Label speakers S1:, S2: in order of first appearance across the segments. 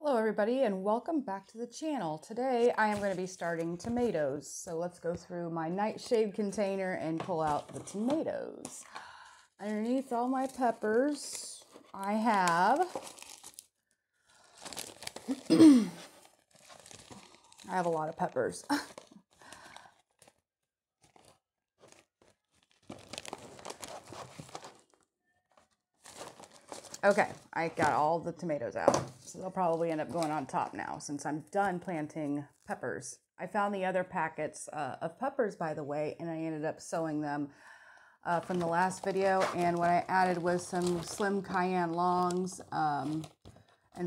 S1: Hello everybody and welcome back to the channel. Today I am going to be starting tomatoes. So let's go through my nightshade container and pull out the tomatoes. Underneath all my peppers I have I have a lot of peppers. Okay, I got all the tomatoes out, so they'll probably end up going on top now since I'm done planting peppers. I found the other packets of peppers, by the way, and I ended up sowing them from the last video, and what I added was some slim cayenne longs and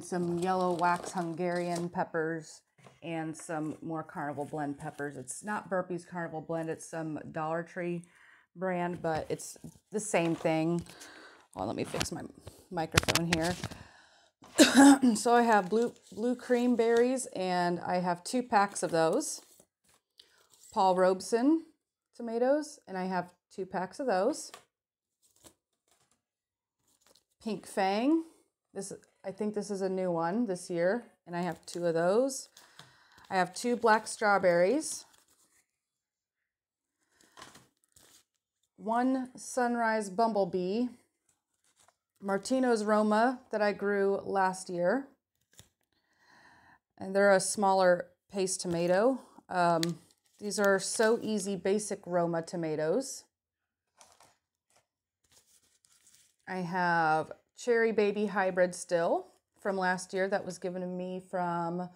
S1: some yellow wax Hungarian peppers and some more Carnival Blend peppers. It's not Burpee's Carnival Blend, it's some Dollar Tree brand, but it's the same thing. Well, let me fix my microphone here. So I have blue cream berries, and I have 2 packs of those. Paul Robeson tomatoes, and I have 2 packs of those. Pink Fang, I think this is a new one this year, and I have 2 of those. I have 2 black strawberries, 1 Sunrise Bumblebee, Martino's Roma that I grew last year, and they're a smaller paste tomato. These are So Easy Basic Roma tomatoes. I have Cherry Baby Hybrid still from last year that was given to me from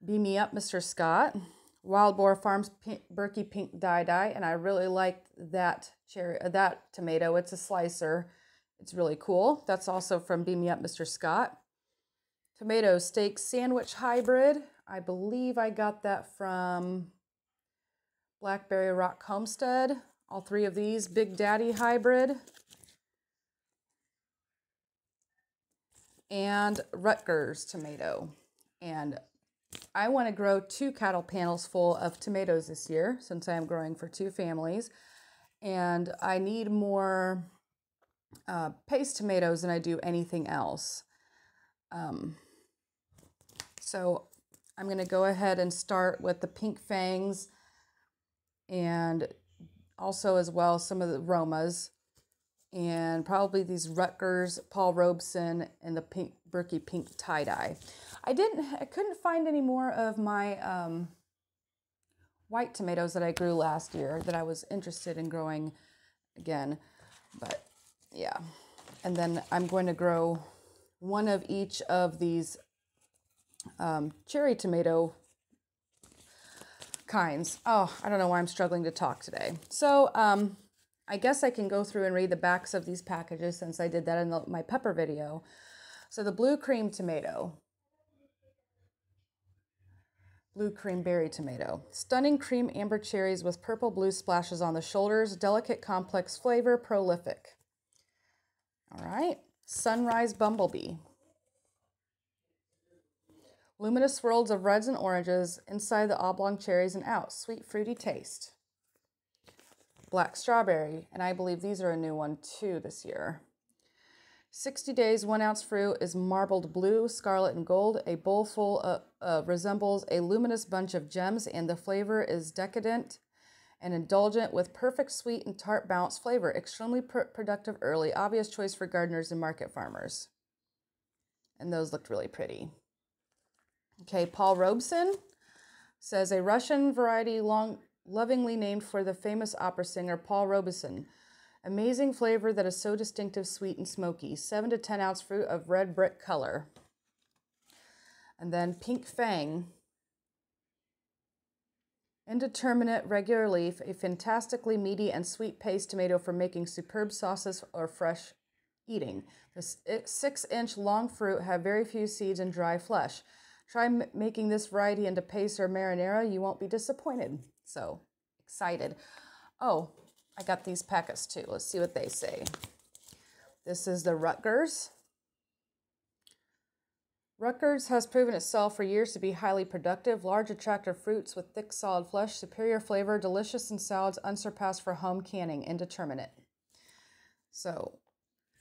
S1: Beam Me Up Mr. Scott. Wild Boar Farms Berkey Pink Dye, and I really liked that tomato. It's a slicer. It's really cool. That's also from Beam Me Up Mr. Scott. Tomato Steak Sandwich Hybrid. I believe I got that from Blackberry Rock Homestead. All 3 of these. Big Daddy Hybrid. And Rutgers Tomato. And I want to grow 2 cattle panels full of tomatoes this year since I am growing for 2 families. And I need more paste tomatoes than I do anything else. So I'm going to go ahead and start with the Pink Fangs and also as well some of the Romas and probably these Rutgers, Paul Robeson, and the Berkey Pink Tie-Dye. I couldn't find any more of my white tomatoes that I grew last year that I was interested in growing again, but yeah. And then I'm going to grow 1 of each of these cherry tomato kinds. Oh, I don't know why I'm struggling to talk today. So I guess I can go through and read the backs of these packages since I did that in my pepper video. So the blue cream tomato. Blue cream berry tomato. Stunning cream amber cherries with purple blue splashes on the shoulders. Delicate complex flavor, prolific. All right, Sunrise Bumblebee. Luminous swirls of reds and oranges inside the oblong cherries and out. Sweet, fruity taste. Black Strawberry, and I believe these are a new one too this year. 60 days, 1 ounce fruit is marbled blue, scarlet, and gold. A bowl full resembles a luminous bunch of gems, and the flavor is decadent and indulgent with perfect sweet and tart balanced flavor. Extremely productive early. Obvious choice for gardeners and market farmers. And those looked really pretty. Okay, Paul Robeson says a Russian variety lovingly named for the famous opera singer Paul Robeson. Amazing flavor that is so distinctive, sweet, and smoky. 7 to 10 ounce fruit of red brick color. And then Pink Fang. Indeterminate regular leaf, a fantastically meaty and sweet paste tomato for making superb sauces or fresh eating. The 6-inch long fruit have very few seeds and dry flesh. Try making this variety into paste or marinara. You won't be disappointed. So excited. Oh, I got these packets too. Let's see what they say. This is the Rutgers. Rutgers has proven itself for years to be highly productive. Large, attractive fruits with thick, solid flesh, superior flavor, delicious in salads, unsurpassed for home canning. Indeterminate. So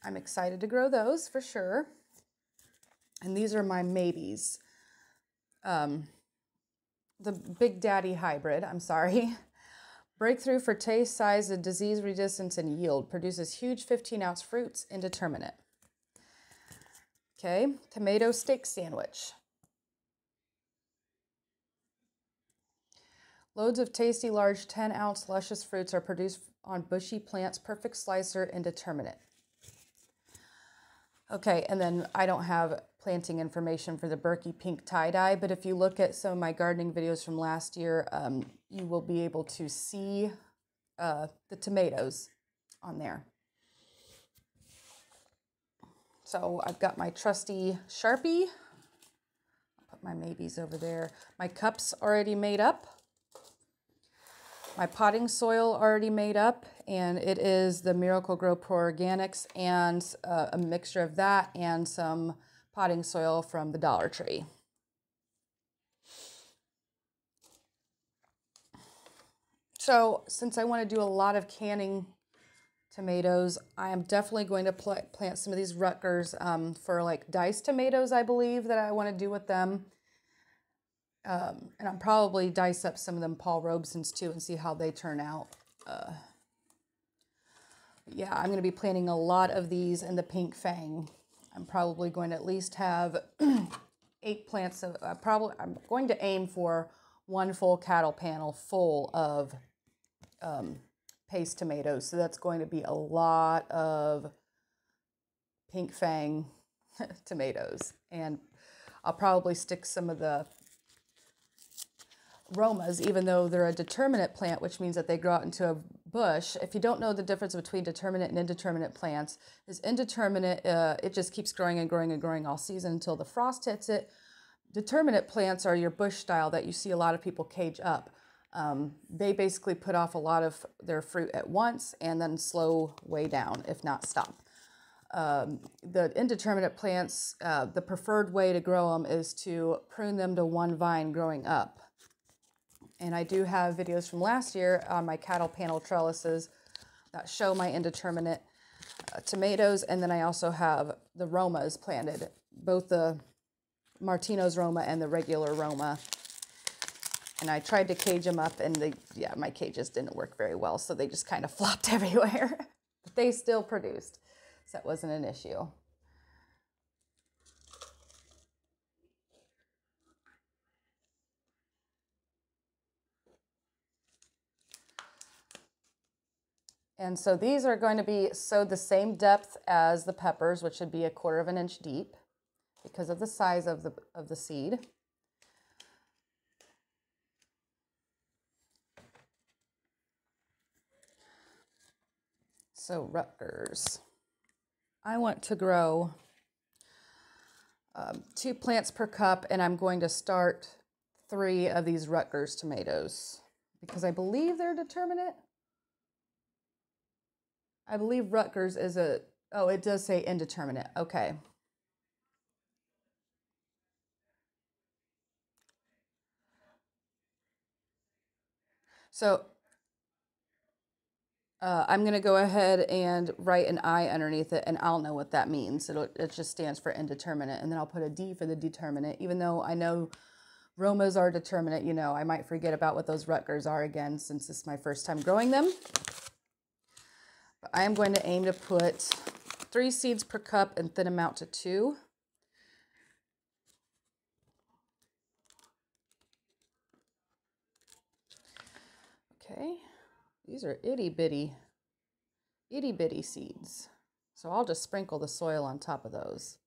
S1: I'm excited to grow those for sure. And these are my maybes. The Big Daddy hybrid, I'm sorry. Breakthrough for taste, size, and disease resistance and yield. Produces huge 15-ounce fruits. Indeterminate. Okay, tomato steak sandwich. Loads of tasty, large 10-ounce luscious fruits are produced on bushy plants. Perfect slicer. Indeterminate. Okay, and then I don't have planting information for the Berkey pink tie-dye, but if you look at some of my gardening videos from last year, you will be able to see the tomatoes on there. So I've got my trusty Sharpie. I'll put my maybes over there. My cups already made up. My potting soil already made up, and it is the Miracle Grow Pro Organics and a mixture of that and some potting soil from the Dollar Tree. So since I want to do a lot of canning tomatoes, I am definitely going to plant some of these Rutgers for like diced tomatoes, I believe, that I want to do with them. And I'll probably dice up some of them Paul Robesons too and see how they turn out. Yeah, I'm going to be planting a lot of these in the pink fang. I'm probably going to at least have 8 plants of, I'm going to aim for 1 full cattle panel full of paste tomatoes. So that's going to be a lot of pink fang tomatoes. And I'll probably stick some of the Romas, even though they're a determinate plant, which means that they grow out into a bush. If you don't know the difference between determinate and indeterminate plants, is indeterminate, it just keeps growing and growing and growing all season until the frost hits it. Determinate plants are your bush style that you see a lot of people cage up. They basically put off a lot of their fruit at once and then slow way down, if not stop. The indeterminate plants, the preferred way to grow them is to prune them to 1 vine growing up. And I do have videos from last year on my cattle panel trellises that show my indeterminate tomatoes. And then I also have the Romas planted, both the Martino's Roma and the regular Roma. And I tried to cage them up, and my cages didn't work very well, so they just kind of flopped everywhere. But they still produced, so that wasn't an issue. And so these are going to be sowed the same depth as the peppers, which would be 1/4 inch deep because of the size of the seed. So Rutgers. I want to grow 2 plants per cup, and I'm going to start 3 of these Rutgers tomatoes because I believe they're determinate. I believe Rutgers is oh, it does say indeterminate. Okay. So I'm going to go ahead and write an I underneath it, and I'll know what that means. It just stands for indeterminate, and then I'll put a D for the determinate. Even though I know Romas are determinate, you know, I might forget about what those Rutgers are again since this is my first time growing them. But I am going to aim to put 3 seeds per cup and thin them out to 2. Okay, these are itty bitty seeds. So I'll just sprinkle the soil on top of those.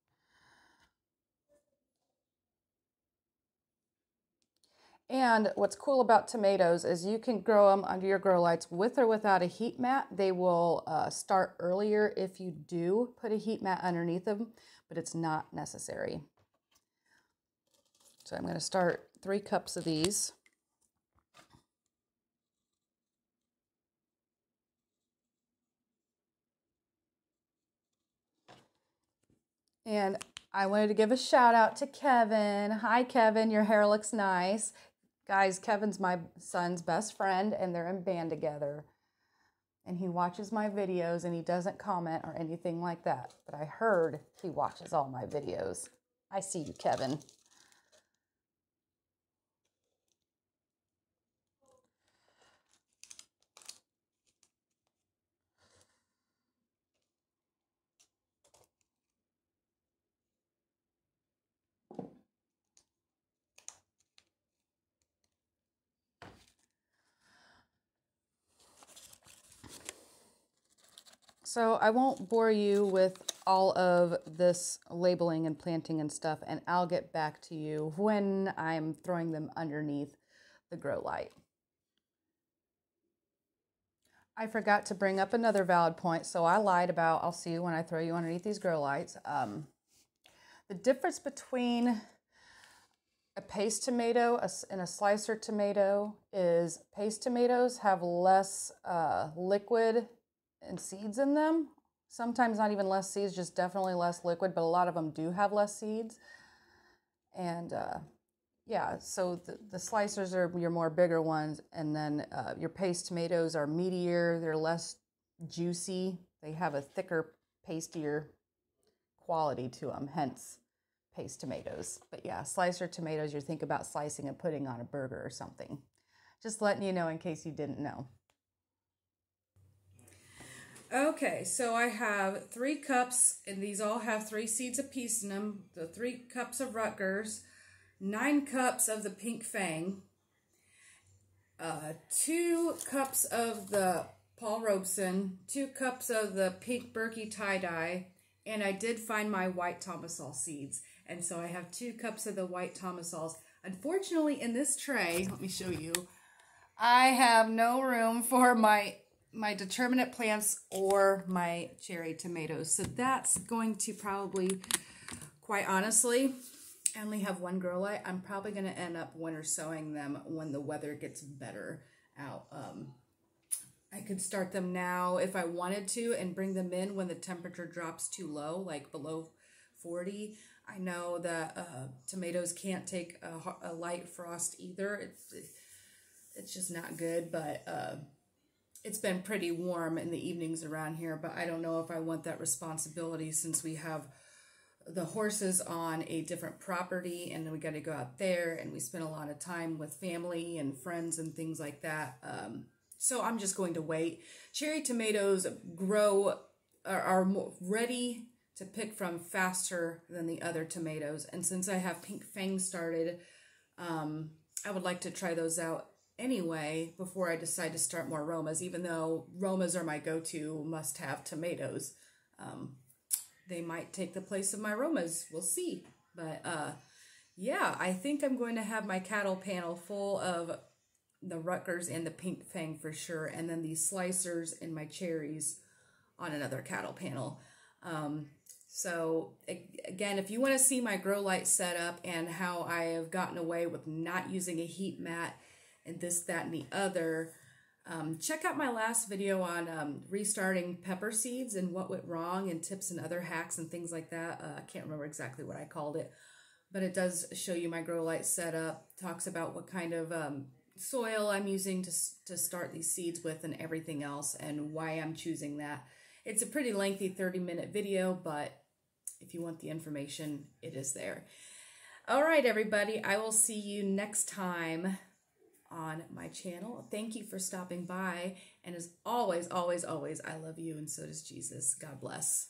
S1: And what's cool about tomatoes is you can grow them under your grow lights with or without a heat mat. They will start earlier if you do put a heat mat underneath them, but it's not necessary. So I'm going to start 3 cups of these. And I wanted to give a shout out to Kevin. Hi, Kevin. Your hair looks nice. Guys, Kevin's my son's best friend, and they're in band together. And he watches my videos, and he doesn't comment or anything like that. But I heard he watches all my videos. I see you, Kevin. So I won't bore you with all of this labeling and planting and stuff, and I'll get back to you when I'm throwing them underneath the grow light. I forgot to bring up another valid point, so I lied about I'll see you when I throw you underneath these grow lights. The difference between a paste tomato and a slicer tomato is paste tomatoes have less liquid and seeds in them. Sometimes not even less seeds, just definitely less liquid, but a lot of them do have less seeds. And yeah, so the slicers are your more bigger ones, and then your paste tomatoes are meatier, they're less juicy, they have a thicker, pastier quality to them, hence paste tomatoes. But yeah, slicer tomatoes, you think about slicing and putting on a burger or something. Just letting you know in case you didn't know. Okay, so I have 3 cups, and these all have 3 seeds apiece in them. The 3 cups of Rutgers, 9 cups of the pink fang, 2 cups of the Paul Robeson, 2 cups of the pink Berkey tie-dye, and I did find my white Tomasol seeds. And so I have 2 cups of the white Tomasols. Unfortunately, in this tray, let me show you, I have no room for my Determinate plants or my cherry tomatoes. So that's going to probably, quite honestly, I only have 1 grow light. I'm probably going to end up winter sowing them when the weather gets better out. I could start them now if I wanted to and bring them in when the temperature drops too low, like below 40. I know that tomatoes can't take a light frost either. It's just not good, but it's been pretty warm in the evenings around here, but I don't know if I want that responsibility since we have the horses on a different property and we got to go out there and we spend a lot of time with family and friends and things like that. So I'm just going to wait. Cherry tomatoes are more ready to pick from faster than the other tomatoes. And since I have pink fang started, I would like to try those out anyway before I decide to start more Romas, even though Romas are my go-to must-have tomatoes. They might take the place of my Romas. We'll see. But yeah, I think I'm going to have my cattle panel full of the Rutgers and the pink fang for sure, and then these slicers and my cherries on another cattle panel. So again, if you want to see my grow light setup and how I have gotten away with not using a heat mat and this, that, and the other, check out my last video on restarting pepper seeds and what went wrong and tips and other hacks and things like that. I can't remember exactly what I called it, but it does show you my grow light setup, talks about what kind of soil I'm using to start these seeds with and everything else and why I'm choosing that. It's a pretty lengthy 30-minute video, but if you want the information, it is there. All right, everybody, I will see you next time on my channel. Thank you for stopping by. And as always, always, always, I love you and so does Jesus. God bless.